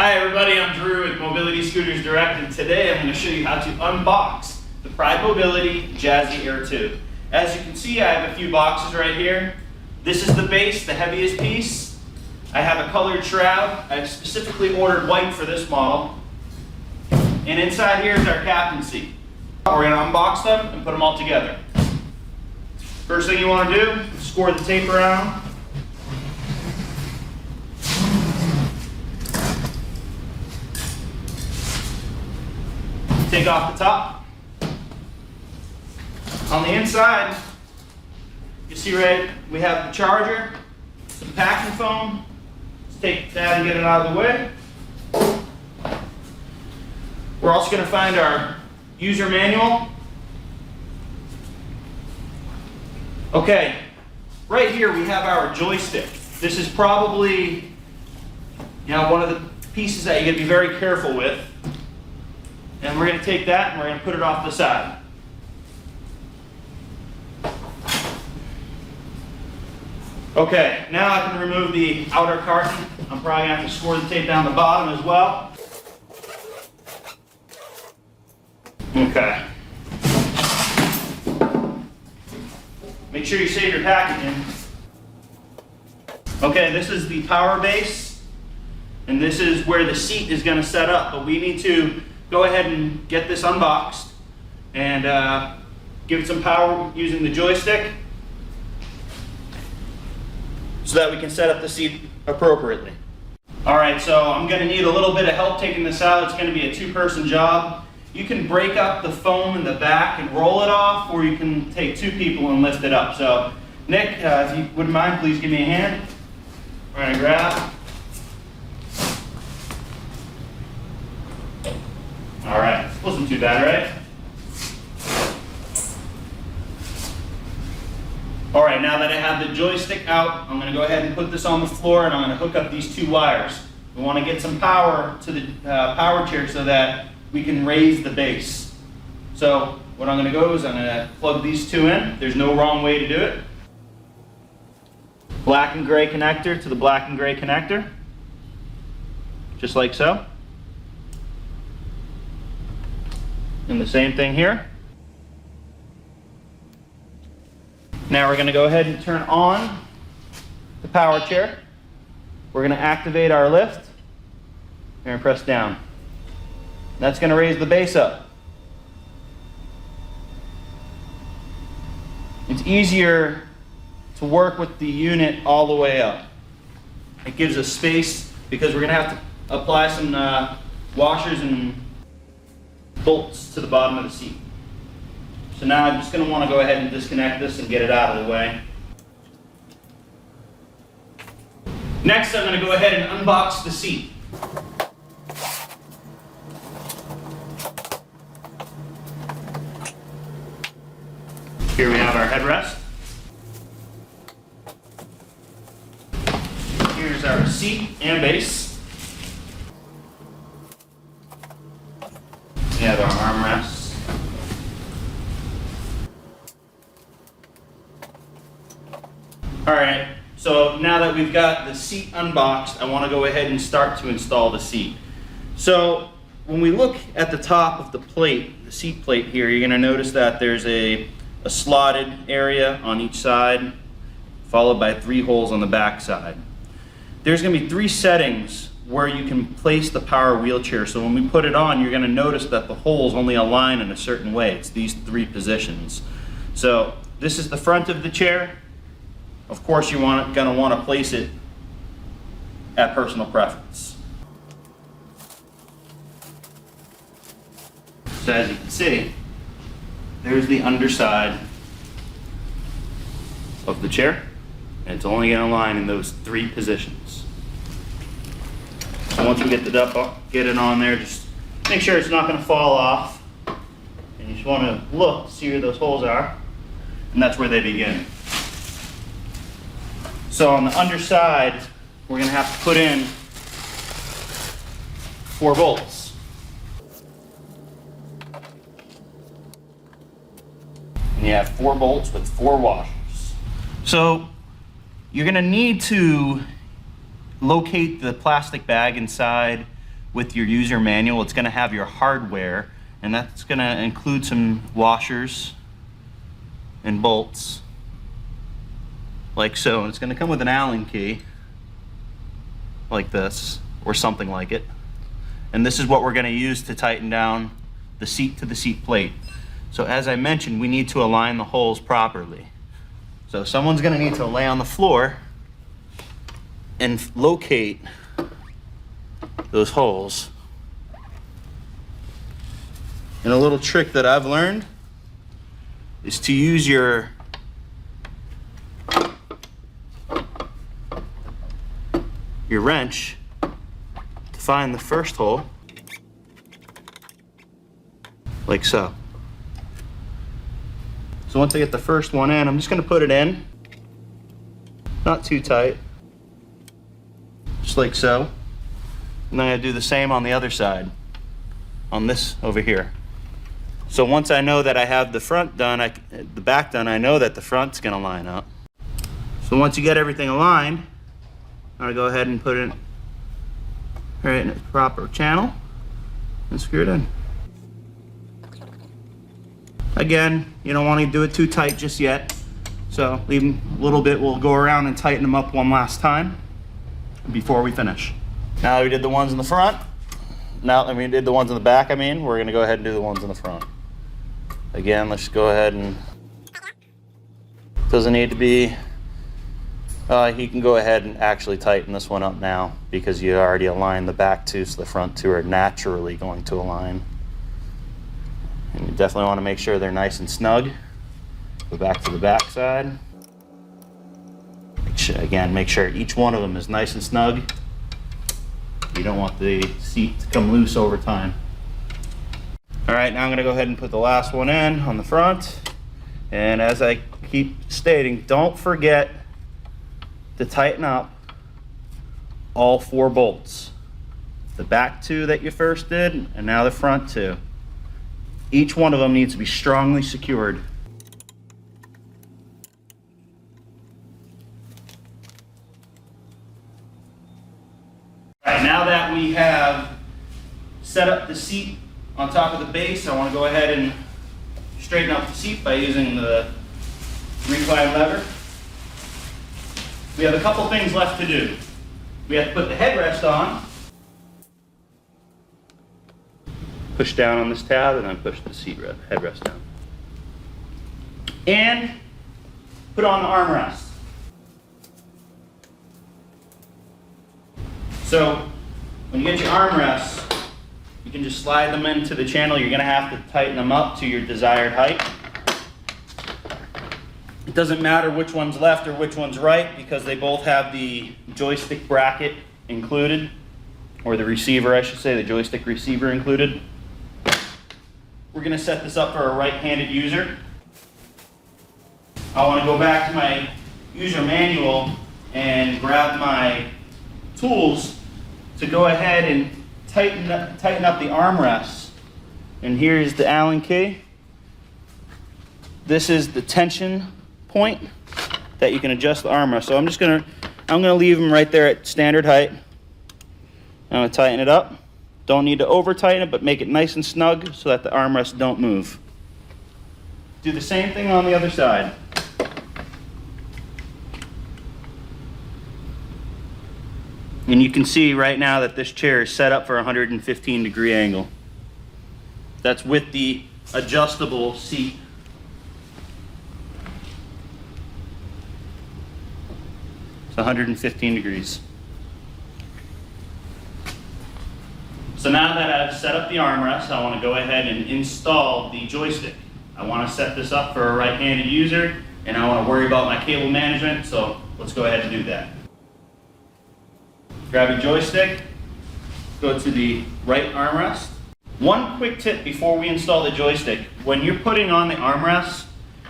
Hi everybody, I'm Drew with Mobility Scooters Direct, and today I'm going to show you how to unbox the Pride Mobility Jazzy Air 2. As you can see, I have a few boxes right here. This is the base, the heaviest piece. I have a colored shroud. I've specifically ordered white for this model. And inside here is our captain seat. We're going to unbox them and put them all together. First thing you want to do is score the tape around. Take off the top. On the inside, you see right, we have the charger, some packing foam. Let's take that and get it out of the way. We're also going to find our user manual. Okay, right here we have our joystick. This is probably, one of the pieces that you're going to be very careful with. And we're going to take that and we're going to put it off the side. Okay, now I can remove the outer carton. I'm probably going to have to score the tape down the bottom as well. Okay. Make sure you save your packaging. Okay, this is the power base, and this is where the seat is going to set up, but we need to go ahead and get this unboxed and give it some power using the joystick so that we can set up the seat appropriately. Alright, so I'm going to need a little bit of help taking this out. It's going to be a two-person job. You can break up the foam in the back and roll it off, or you can take two people and lift it up. So Nick, if you wouldn't mind, please give me a hand. We're going to grab. All right, wasn't too bad, right? All right, now that I have the joystick out, I'm going to go ahead and put this on the floor, and I'm going to hook up these two wires. We want to get some power to the power chair so that we can raise the base. So what I'm going to go is I'm going to plug these two in. There's no wrong way to do it. Black and gray connector to the black and gray connector, just like so. And the same thing here. Now we're going to go ahead and turn on the power chair. We're going to activate our lift and press down. That's going to raise the base up. It's easier to work with the unit all the way up. It gives us space because we're going to have to apply some washers and bolts to the bottom of the seat. So now I'm just going to want to go ahead and disconnect this and get it out of the way. Next, I'm going to go ahead and unbox the seat. Here we have our headrest. Here's our seat and base. We have our armrests. Alright, so now that we've got the seat unboxed, I want to go ahead and start to install the seat. So when we look at the top of the plate, the seat plate here, you're going to notice that there's a slotted area on each side, followed by 3 holes on the back side. There's going to be 3 settings where you can place the power wheelchair. So when we put it on, you're going to notice that the holes only align in a certain way. It's these 3 positions. So this is the front of the chair. Of course, you're going to want to place it at personal preference. So as you can see, there's the underside of the chair, and it's only going to align in those 3 positions. So once we get it on there, just make sure it's not going to fall off. And you just want to look, see where those holes are, and that's where they begin. So on the underside, we're going to have to put in 4 bolts. And you have 4 bolts with 4 washers. So you're going to need to locate the plastic bag inside with your user manual. It's going to have your hardware, and that's going to include some washers and bolts like so. And it's going to come with an Allen key like this or something like it. And this is what we're going to use to tighten down the seat to the seat plate. So as I mentioned, we need to align the holes properly. So someone's going to need to lay on the floor and locate those holes. And a little trick that I've learned is to use your wrench to find the first hole, like so. So once I get the first one in, I'm just going to put it in, not too tight, just like so. And then I do the same on the other side, on this over here. So once I know that I have the front done, the back done, I know that the front's going to line up. So once you get everything aligned, I'm going to go ahead and put it right in its proper channel and screw it in. Again, you don't want to do it too tight just yet, so leave them a little bit. We'll go around and tighten them up one last time before we finish. Now that we did the ones in the front, now that we did the ones in the back, we're going to go ahead and do the ones in the front. Again, let's just go ahead and, doesn't need to be, you can go ahead and actually tighten this one up now because you already aligned the back two, so the front two are naturally going to align. And you definitely want to make sure they're nice and snug. Go back to the back side. Again, make sure each one of them is nice and snug. You don't want the seat to come loose over time. All right, now I'm going to go ahead and put the last one in on the front. And as I keep stating, don't forget to tighten up all 4 bolts. The back 2 that you first did, and now the front 2. Each one of them needs to be strongly secured. All right, now that we have set up the seat on top of the base, I want to go ahead and straighten up the seat by using the recline lever. We have a couple things left to do. We have to put the headrest on, push down on this tab, and then push the headrest down. And put on the armrest. So when you get your armrests, you can just slide them into the channel. You're going to have to tighten them up to your desired height. It doesn't matter which one's left or which one's right because they both have the joystick bracket included, or the receiver, I should say, the joystick receiver included. We're going to set this up for a right-handed user. I want to go back to my user manual and grab my tools to go ahead and tighten up the armrests. And here's the Allen key. This is the tension point that you can adjust the armrest. So I'm gonna leave them right there at standard height. I'm gonna tighten it up. Don't need to over tighten it, but make it nice and snug so that the armrests don't move. Do the same thing on the other side. And you can see right now that this chair is set up for a 115-degree angle. That's with the adjustable seat. It's 115 degrees. So now that I've set up the armrest, I want to go ahead and install the joystick. I want to set this up for a right-handed user, and I want to worry about my cable management, so let's go ahead and do that. Grab your joystick, go to the right armrest. One quick tip before we install the joystick: when you're putting on the armrest,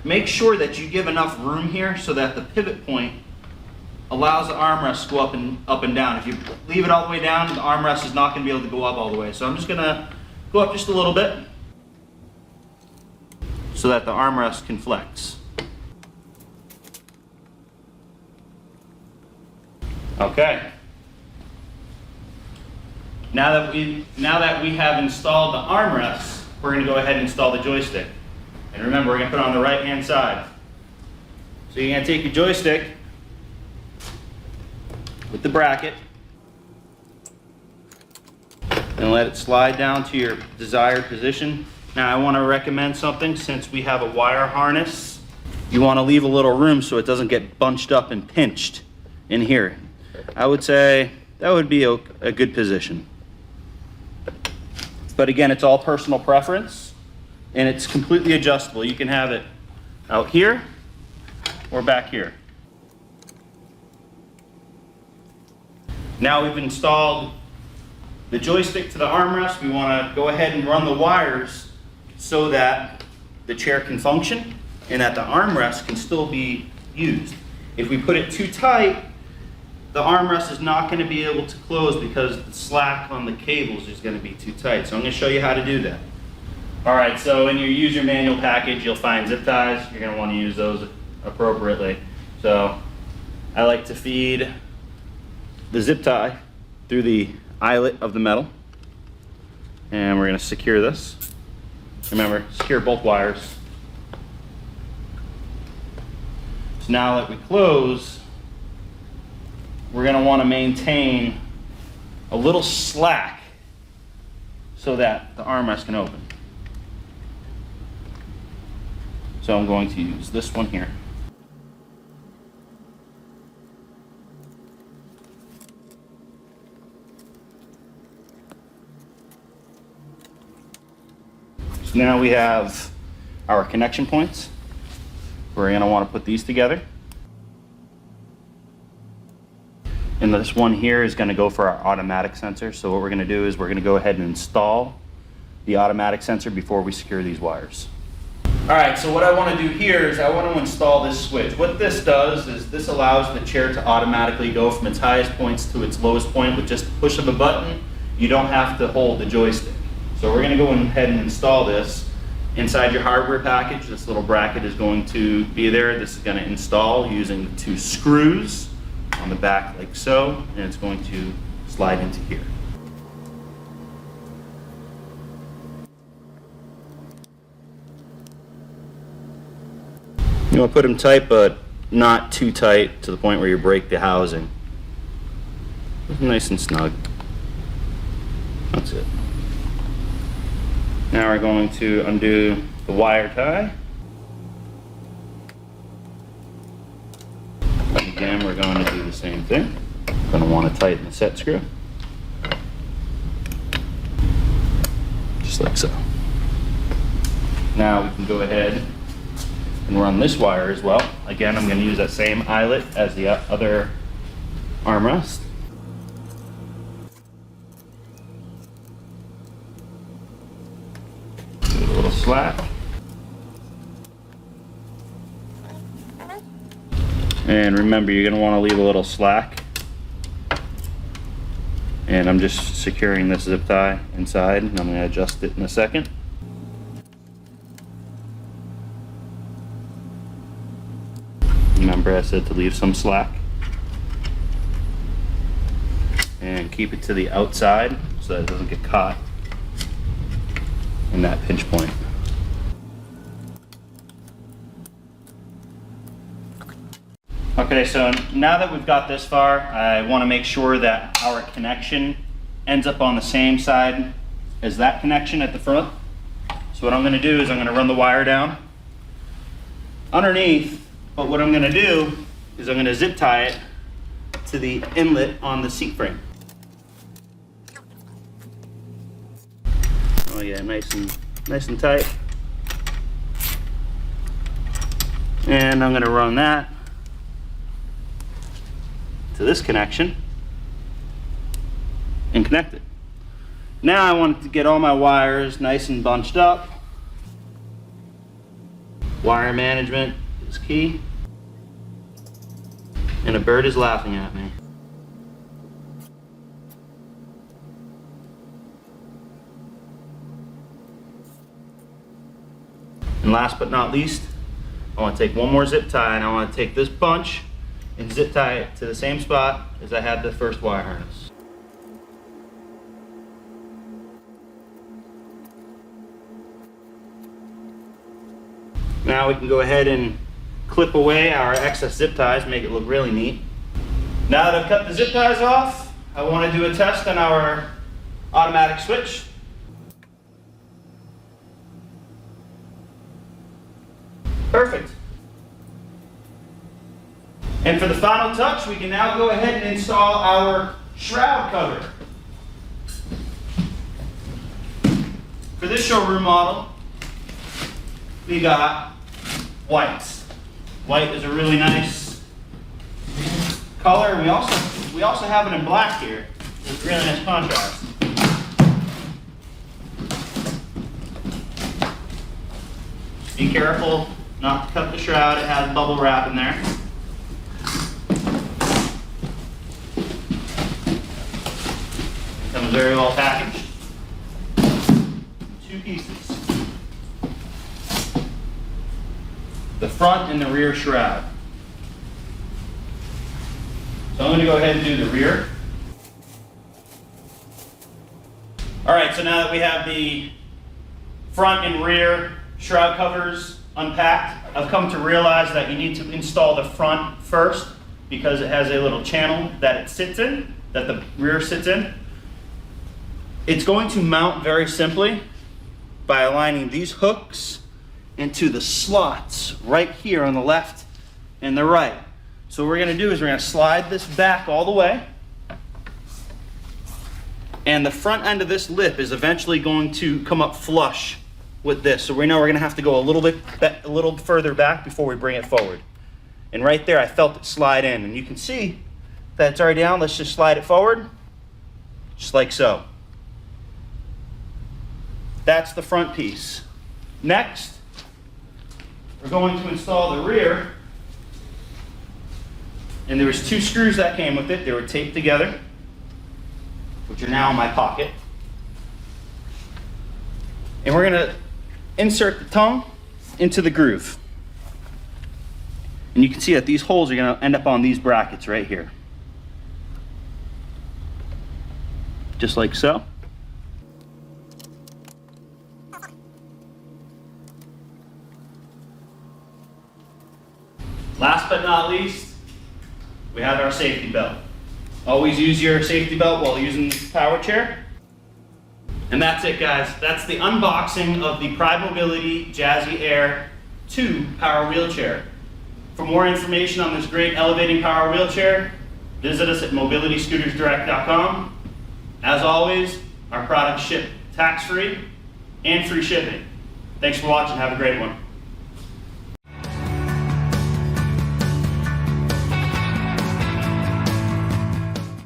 make sure that you give enough room here so that the pivot point allows the armrest to go up and down. If you leave it all the way down, the armrest is not going to be able to go up all the way. So I'm just going to go up just a little bit so that the armrest can flex. Okay. Now that we have installed the armrests, we're going to go ahead and install the joystick. And remember, we're going to put it on the right hand side. So you're going to take your joystick with the bracket and let it slide down to your desired position. Now I want to recommend something. Since we have a wire harness, you want to leave a little room so it doesn't get bunched up and pinched in here. I would say that would be a good position. But again, it's all personal preference, and it's completely adjustable. You can have it out here or back here. Now we've installed the joystick to the armrest. We want to go ahead and run the wires so that the chair can function and that the armrest can still be used. If we put it too tight, the armrest is not going to be able to close because the slack on the cables is going to be too tight. So I'm going to show you how to do that. All right, so in your user manual package, you'll find zip ties. You're going to want to use those appropriately. So I like to feed the zip tie through the eyelet of the metal. And we're going to secure this. Remember, secure both wires. So now that we close, we're going to want to maintain a little slack so that the armrest can open. So I'm going to use this one here. So now we have our connection points. We're going to want to put these together. And this one here is going to go for our automatic sensor. So what we're going to do is we're going to go ahead and install the automatic sensor before we secure these wires. All right, so what I want to do here is I want to install this switch. What this does is this allows the chair to automatically go from its highest points to its lowest point with just a push of a button. You don't have to hold the joystick. So we're going to go ahead and install this. Inside your hardware package, this little bracket is going to be there. This is going to install using the 2 screws on the back like so, and it's going to slide into here. You want to put them tight, but not too tight to the point where you break the housing. Nice and snug. That's it. Now we're going to undo the wire tie. Again, we're going to do the same thing. Going to want to tighten the set screw. Just like so. Now we can go ahead and run this wire as well. Again, I'm going to use that same eyelet as the other armrest. Give it a little slack. And remember, you're going to want to leave a little slack. And I'm just securing this zip tie inside, and I'm going to adjust it in a second. Remember, I said to leave some slack. And keep it to the outside so that it doesn't get caught in that pinch point. Okay, so now that we've got this far, I want to make sure that our connection ends up on the same side as that connection at the front. So what I'm going to do is I'm going to run the wire down underneath, but what I'm going to do is I'm going to zip tie it to the inlet on the seat frame. Oh yeah, nice and tight. And I'm going to run that to this connection and connect it. Now I want to get all my wires nice and bunched up. Wire management is key. And a bird is laughing at me. And last but not least, I want to take one more zip tie, and I want to take this bunch and zip tie it to the same spot as I had the first wire harness. now we can go ahead and clip away our excess zip ties, make it look really neat. Now that I've cut the zip ties off, I want to do a test on our automatic switch. Perfect. And for the final touch, we can now go ahead and install our shroud cover. For this showroom model, we got whites. White is a really nice color, and we also have it in black here. It's a really nice contrast. Be careful not to cut the shroud, it has bubble wrap in there. It comes very well packaged. 2 pieces. The front and the rear shroud. So I'm going to go ahead and do the rear. Alright, so now that we have the front and rear shroud covers unpacked, I've come to realize that you need to install the front first because it has a little channel that it sits in, that the rear sits in. It's going to mount very simply by aligning these hooks into the slots right here on the left and the right. So what we're going to do is we're going to slide this back all the way, and the front end of this lip is eventually going to come up flush with this. So we know we're going to have to go a little further back before we bring it forward. And right there I felt it slide in, and you can see that it's already down. Let's just slide it forward, just like so. That's the front piece. Next, we're going to install the rear. And there was 2 screws that came with it. They were taped together, which are now in my pocket. And we're going to insert the tongue into the groove. And you can see that these holes are going to end up on these brackets right here. Just like so. Last but not least, we have our safety belt. Always use your safety belt while using the power chair. And that's it, guys. That's the unboxing of the Pride Mobility Jazzy Air 2 power wheelchair. For more information on this great elevating power wheelchair, visit us at mobilityscootersdirect.com. As always, our products ship tax-free and free shipping. Thanks for watching. Have a great one.